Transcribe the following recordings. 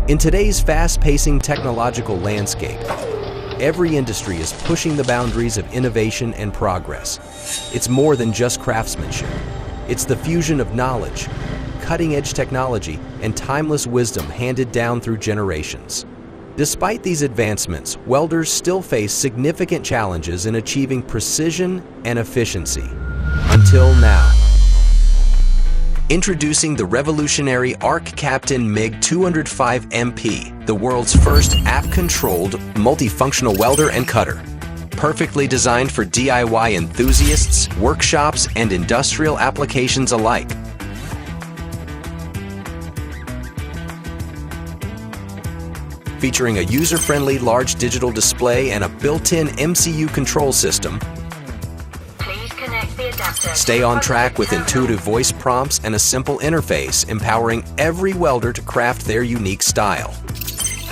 In today's fast-pacing technological landscape, every industry is pushing the boundaries of innovation and progress. It's more than just craftsmanship. It's the fusion of knowledge, cutting-edge technology, and timeless wisdom handed down through generations. Despite these advancements, welders still face significant challenges in achieving precision and efficiency. Until now. Introducing the revolutionary ARCCAPTAIN MIG 205MP, the world's first app-controlled, multifunctional welder and cutter. Perfectly designed for DIY enthusiasts, workshops, and industrial applications alike. Featuring a user-friendly large digital display and a built-in MCU control system, stay on track with intuitive voice prompts and a simple interface, empowering every welder to craft their unique style.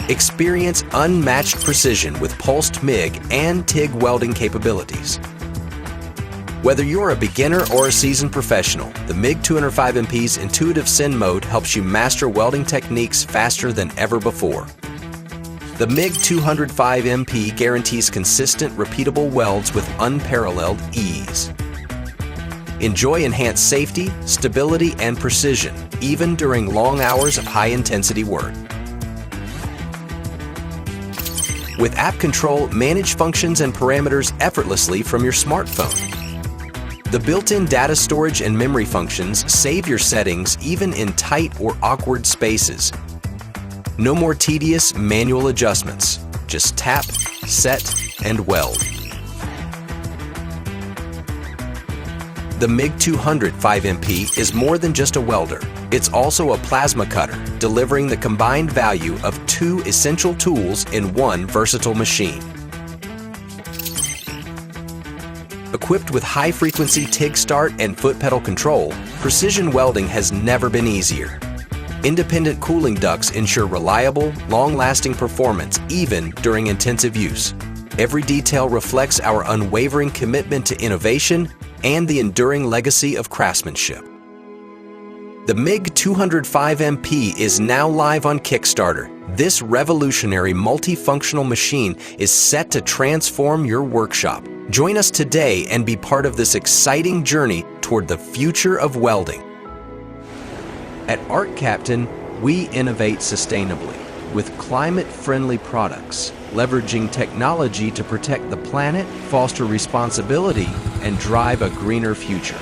Experience unmatched precision with pulsed MIG and TIG welding capabilities. Whether you're a beginner or a seasoned professional, the MIG 205MP's intuitive send mode helps you master welding techniques faster than ever before. The MIG 205MP guarantees consistent, repeatable welds with unparalleled ease. Enjoy enhanced safety, stability, and precision, even during long hours of high-intensity work. With app control, manage functions and parameters effortlessly from your smartphone. The built-in data storage and memory functions save your settings even in tight or awkward spaces. No more tedious manual adjustments. Just tap, set, and weld. The MIG 205MP is more than just a welder. It's also a plasma cutter, delivering the combined value of two essential tools in one versatile machine. Equipped with high-frequency TIG start and foot pedal control, precision welding has never been easier. Independent cooling ducts ensure reliable, long-lasting performance even during intensive use. Every detail reflects our unwavering commitment to innovation and the enduring legacy of craftsmanship. The MIG 205MP is now live on Kickstarter. This revolutionary multifunctional machine is set to transform your workshop. Join us today and be part of this exciting journey toward the future of welding. At ARCCAPTAIN, we innovate sustainably with climate-friendly products, leveraging technology to protect the planet, foster responsibility, and drive a greener future.